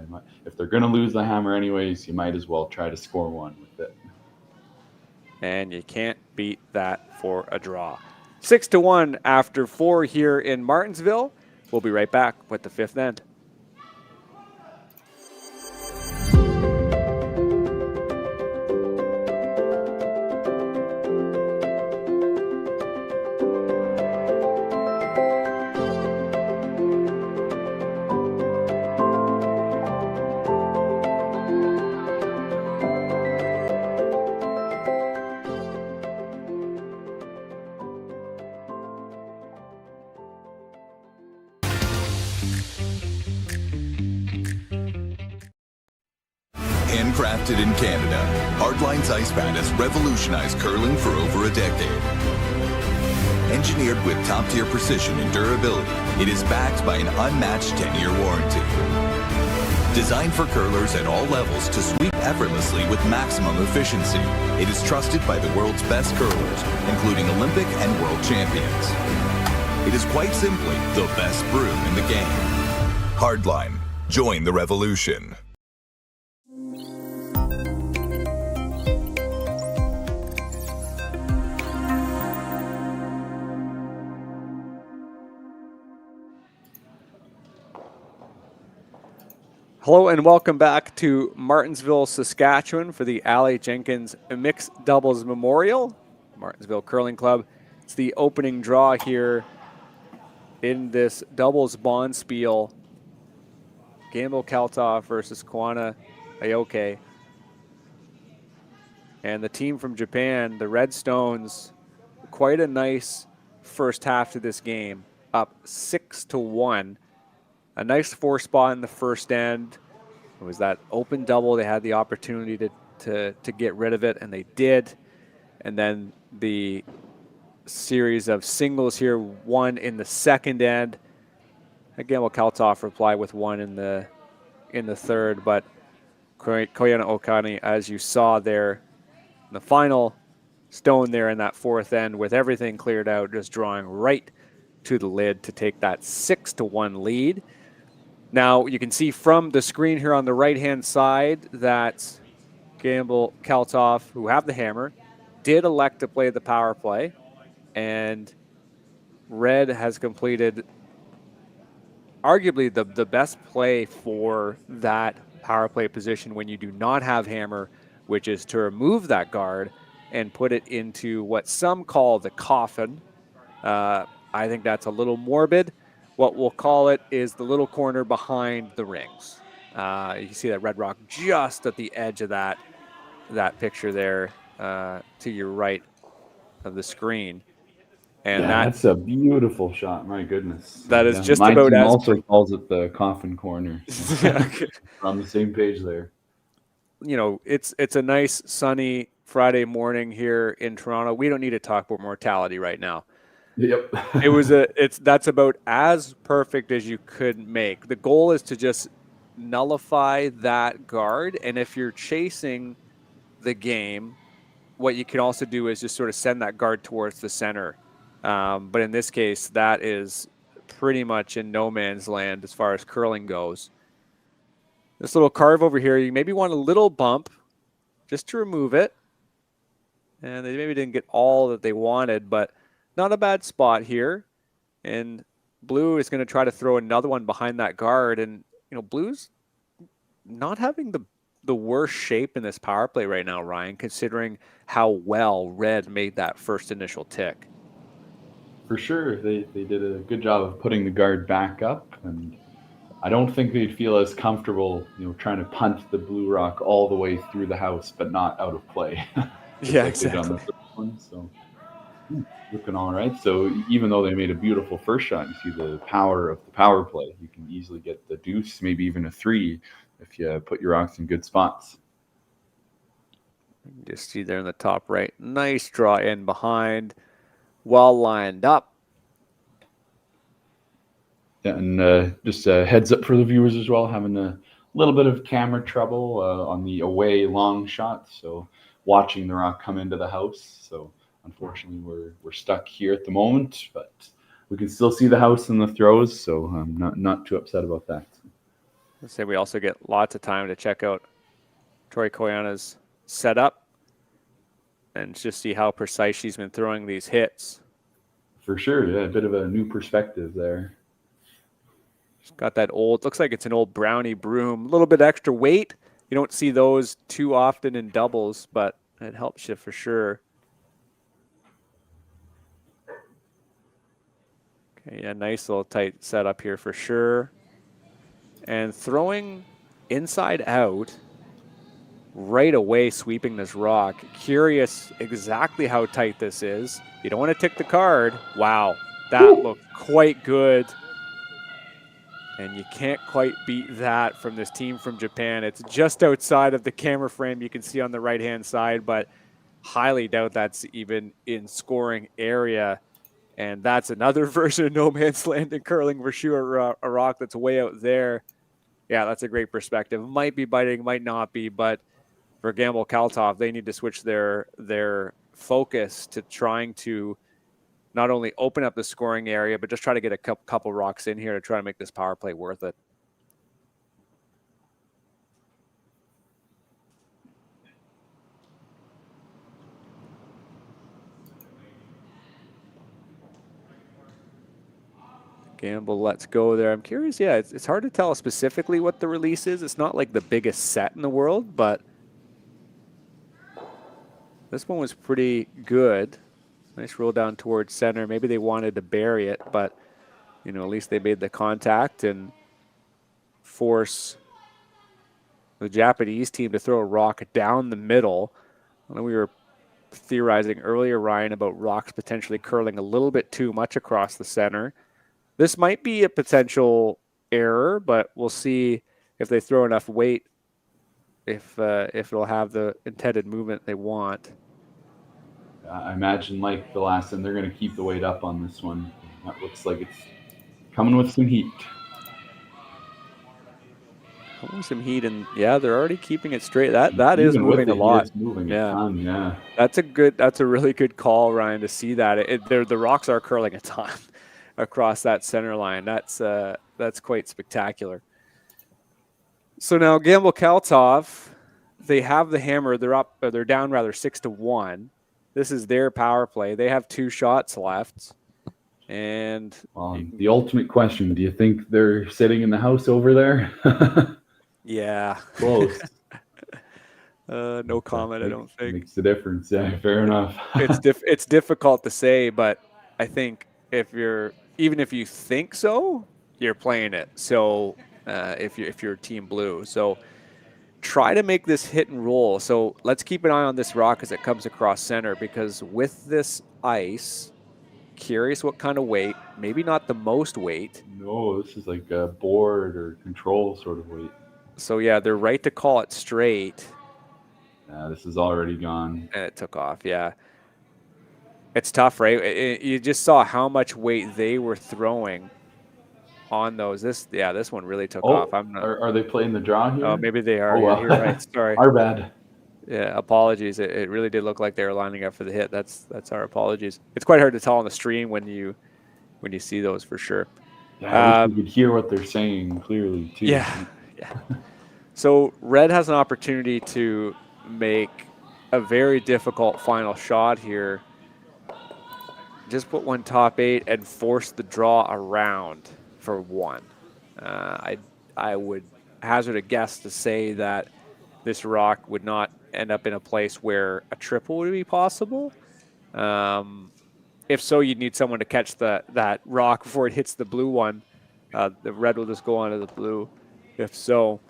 if they're going to lose the hammer anyways, you might as well try to score one with it. And you can't beat that for a draw. 6-1 after 4 here in Martensville. We'll be right back with the fifth end. Handcrafted in Canada, Hardlines Ice Band has revolutionized curling for over a decade. Engineered with top-tier precision and durability, it is backed by an unmatched 10-year warranty. Designed for curlers at all levels to sweep effortlessly with maximum efficiency, it is trusted by the world's best curlers, including Olympic and world champions. It is quite simply the best broom in the game. Hardline, join the revolution. Hello and welcome back to Martensville, Saskatchewan for the Aly Jenkins Mixed Doubles Memorial, Martensville Curling Club. It's the opening draw here in this doubles bonspiel. Gamble Kalthoff versus Koana Aoki. And the team from Japan, the Red Stones, quite a nice first half to this game, up 6-1. A nice 4 spot in the first end. It was that open double. They had the opportunity to get rid of it, and they did. And then the series of singles here, one in the second end. Again, Kalthoff replied with one in the third, but Koana Okani, as you saw there, the final stone there in that fourth end with everything cleared out, just drawing right to the lid to take that 6-1 lead. Now, you can see from the screen here on the right-hand side that Gamble Kalthoff, who have the hammer, did elect to play the power play, and Red has completed arguably the best play for that power play position when you do not have hammer, which is to remove that guard and put it into what some call the coffin. I think that's a little morbid. What we'll call it is the little corner behind the rings. You can see that red rock just at the edge of that picture there to your right of the screen. And yeah, that's a beautiful shot. My goodness. That is just my about team as also calls it the coffin corner. We're on the same page there. You know, it's a nice sunny Friday morning here in Toronto. We don't need to talk about mortality right now. Yep. That's about as perfect as you could make. The goal is to just nullify that guard, and if you're chasing the game, what you can also do is just sort of send that guard towards the center. But in this case, that is pretty much in no man's land as far as curling goes. This little carve over here, you maybe want a little bump just to remove it. And they maybe didn't get all that they wanted, but not a bad spot here. And blue is going to try to throw another one behind that guard. And, you know, blue's not having the worst shape in this power play right now, Ryan, considering how well red made that first initial tick. For sure, they did a good job of putting the guard back up, and I don't think they'd feel as comfortable, you know, trying to punt the blue rock all the way through the house, but not out of play. Yeah, like exactly. on the first one, so looking all right. So even though they made a beautiful first shot, you see the power of the power play. You can easily get the deuce, maybe even a 3, if you put your rocks in good spots. Just see there in the top right. Nice draw in behind. Well lined up. Yeah, and just a heads up for the viewers as well, having a little bit of camera trouble on the away long shot. So watching the rock come into the house. So unfortunately, we're stuck here at the moment, but we can still see the house and the throws. So I'm not too upset about that. Let's say we also get lots of time to check out Tori Koana's setup and just see how precise she's been throwing these hits. For sure, yeah, a bit of a new perspective there. She's got that old, looks like it's an old brownie broom, a little bit extra weight. You don't see those too often in doubles, but it helps you for sure. Okay, yeah, nice little tight setup here for sure. And throwing inside out right away, sweeping this rock. Curious exactly how tight this is. You don't want to tick the card. Wow, that looked quite good. And you can't quite beat that from this team from Japan. It's just outside of the camera frame you can see on the right-hand side, but highly doubt that's even in scoring area. And that's another version of no man's land in curling for sure, a rock that's way out there. Yeah, that's a great perspective. Might be biting, might not be, but for Gamble Kalthoff, they need to switch their focus to trying to not only open up the scoring area, but just try to get a couple rocks in here to try to make this power play worth it. Gamble lets go there. I'm curious, yeah, it's hard to tell specifically what the release is. It's not like the biggest set in the world, but this one was pretty good. Nice roll down towards center. Maybe they wanted to bury it, but, you know, at least they made the contact and force the Japanese team to throw a rock down the middle. I know we were theorizing earlier, Ryan, about rocks potentially curling a little bit too much across the center. This might be a potential error, but we'll see if they throw enough weight, if it'll have the intended movement they want. I imagine, like the last one, they're going to keep the weight up on this one. That looks like it's coming with some heat. Some heat, and yeah, they're already keeping it straight. That is moving a lot. It's moving a ton, yeah. That's a really good call, Ryan, to see that. The rocks are curling a ton across that center line. That's quite spectacular. So now Gamble Kalthoff, they have the hammer. They're down rather 6-1. This is their power play. They have 2 shots left. And the ultimate question, do you think they're sitting in the house over there? Yeah. Close. No comment, I don't think. Makes a difference. Yeah, fair enough. It's difficult to say, but I think even if you think so, you're playing it. So if you're Team Blue. So try to make this hit and roll. So let's keep an eye on this rock as it comes across center, because with this ice, curious what kind of weight, maybe not the most weight. No, this is like a board or control sort of weight. So yeah, they're right to call it straight. This is already gone. And it took off, yeah. It's tough, right? You just saw how much weight they were throwing on those. This one really took off. I'm not. Are they playing the draw here? Oh, maybe they are. Oh, Yeah, well. you're right. Sorry. Our bad. Yeah, apologies. It really did look like they were lining up for the hit. That's our apologies. It's quite hard to tell on the stream when you see those for sure. Yeah, you could hear what they're saying clearly too. Yeah. So Red has an opportunity to make a very difficult final shot here. Just put one top 8 and force the draw around for 1. I would hazard a guess to say that this rock would not end up in a place where a triple would be possible. If so, you'd need someone to catch that rock before it hits the blue one. The red will just go onto the blue. If so,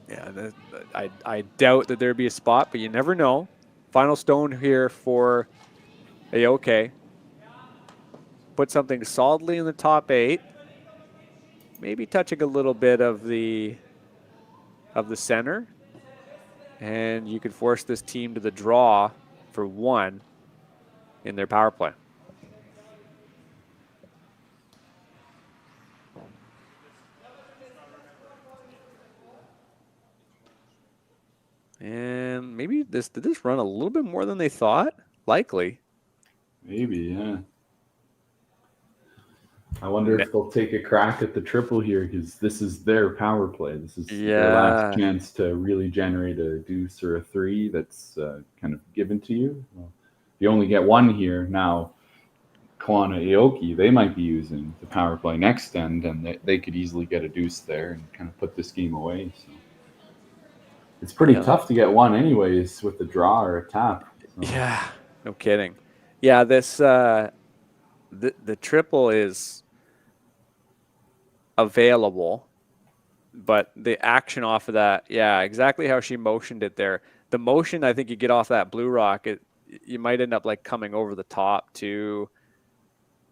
yeah, I doubt that there'd be a spot, but you never know. Final stone here for Aoki. Put something solidly in the top 8. Maybe touching a little bit of the center. And you could force this team to the draw for 1 in their power play. And maybe did this run a little bit more than they thought? Likely. Maybe, yeah. I wonder if they'll take a crack at the triple here, because this is their power play. This is their last chance to really generate a deuce or a 3 that's kind of given to you. Well, if you only get 1 here now, Koana, Aoki, they might be using the power play next end, and they could easily get a deuce there and kind of put this game away. So it's pretty tough to get 1 anyways with a draw or a tap. So. Yeah, no kidding. Yeah, this the triple is available, but the action off of that, yeah, exactly how she motioned it there. The motion, I think you get off that blue rock, you might end up like coming over the top too.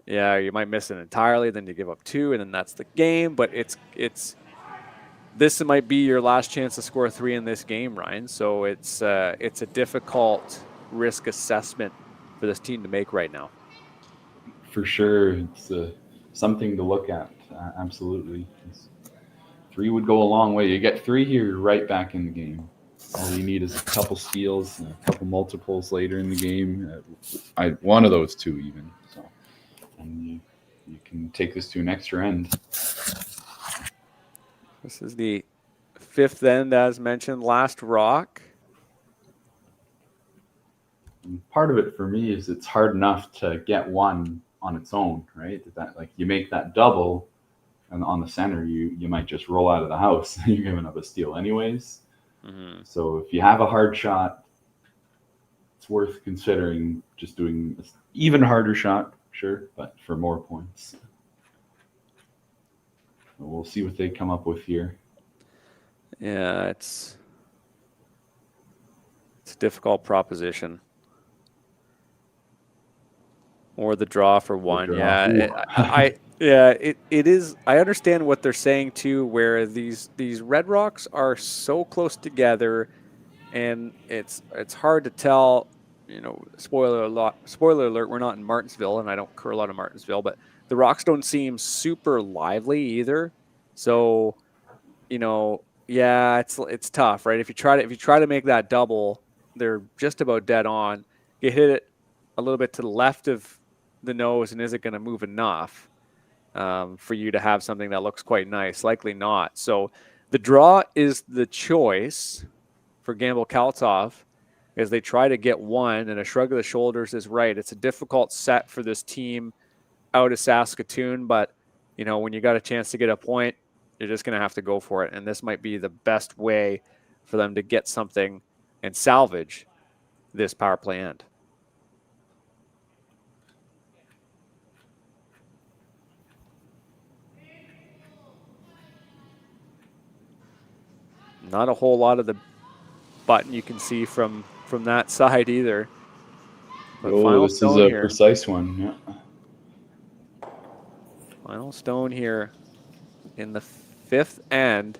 Yeah, you might miss it entirely, then you give up 2, and then that's the game. But this might be your last chance to score 3 in this game, Ryan. So it's a difficult risk assessment for this team to make right now. For sure, it's something to look at. Absolutely, 3 would go a long way. You get 3 here, you're right back in the game. All you need is a couple steals, and a couple multiples later in the game. One of those 2 even. So, and you can take this to an extra end. This is the 5th end, as mentioned, last rock. And part of it for me is it's hard enough to get 1 on its own, right? That like you make that double, and on the center you might just roll out of the house. You're giving up a steal anyways. Mm-hmm. So if you have a hard shot, it's worth considering just doing an even harder shot, sure, but for more points. We'll see what they come up with here. Yeah, it's a difficult proposition. Or the draw for 1. Yeah, it is. I understand what they're saying too, where these red rocks are so close together, and it's hard to tell. You know, spoiler alert, we're not in Martensville, and I don't curl out of Martensville, but the rocks don't seem super lively either. So, you know, yeah, it's tough, right? If you try to make that double, they're just about dead on. You hit it a little bit to the left of the nose, and is it going to move enough for you to have something that looks quite nice? Likely not. So the draw is the choice for Gamble Kalthoff as they try to get 1, and a shrug of the shoulders is right. It's a difficult set for this team out of Saskatoon, but you know, when you got a chance to get a point, you're just going to have to go for it. And this might be the best way for them to get something and salvage this power play end. Not a whole lot of the button you can see from that side either. But this is a precise one. Yeah. Final stone here in the 5th end.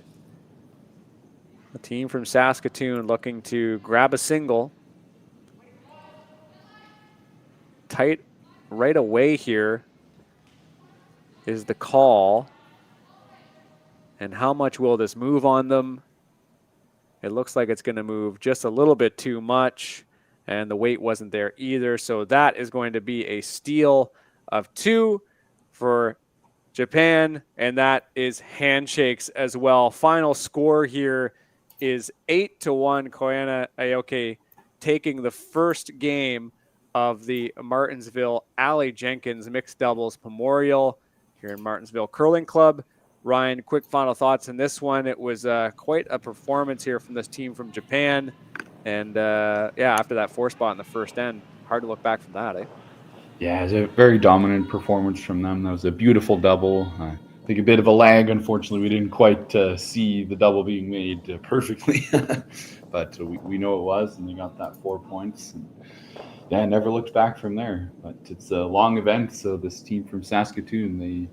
A team from Saskatoon looking to grab a single. Tight right away here is the call. And how much will this move on them? It looks like it's going to move just a little bit too much, and the weight wasn't there either. So that is going to be a steal of 2 for Japan, and that is handshakes as well. Final score here is 8-1. Koana Aoki taking the first game of the Martensville Aly Jenkins Mixed Doubles Memorial here in Martensville Curling Club. Ryan, quick final thoughts on this one. It was quite a performance here from this team from Japan. And, after that 4 spot in the first end, hard to look back from that, eh? Yeah, it was a very dominant performance from them. That was a beautiful double. I think a bit of a lag. Unfortunately, we didn't quite see the double being made perfectly. But we know it was, and they got that 4 points. And, yeah, never looked back from there. But it's a long event, so this team from Saskatoon,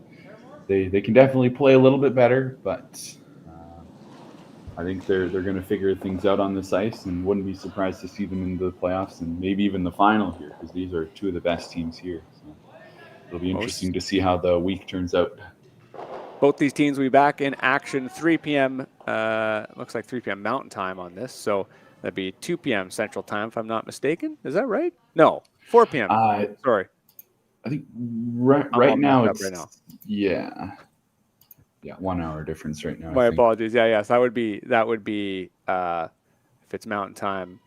they can definitely play a little bit better, but I think they're going to figure things out on this ice, and wouldn't be surprised to see them in the playoffs and maybe even the final here, because these are 2 of the best teams here. So it'll be interesting to see how the week turns out. Both these teams will be back in action 3 p.m. Looks like 3 p.m. Mountain Time on this, so that'd be 2 p.m. Central Time, if I'm not mistaken. Is that right? No, 4 p.m. Sorry. I think right now it's right now. Yeah, 1 hour difference right now. My apologies. Yeah, yes, that would be if it's Mountain Time.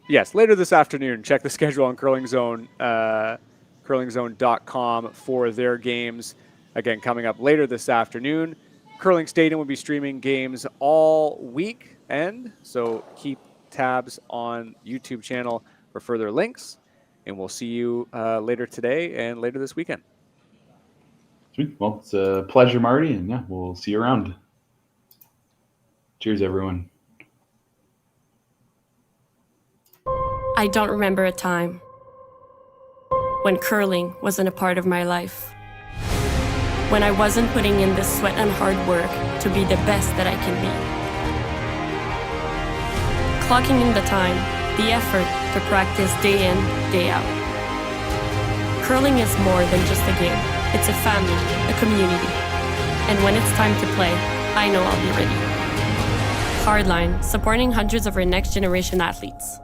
Yes, later this afternoon. Check the schedule on Curling Zone, curlingzone.com for their games. Again, coming up later this afternoon. Curling Stadium will be streaming games all weekend, so keep tabs on YouTube channel for further links. And we'll see you later today and later this weekend. Sweet. Well, it's a pleasure, Marty, and yeah, we'll see you around. Cheers, everyone. I don't remember a time when curling wasn't a part of my life. When I wasn't putting in the sweat and hard work to be the best that I can be. Clocking in the time, the effort to practice day in, day out. Curling is more than just a game. It's a family, a community. And when it's time to play, I know I'll be ready. Hardline, supporting hundreds of our next generation athletes.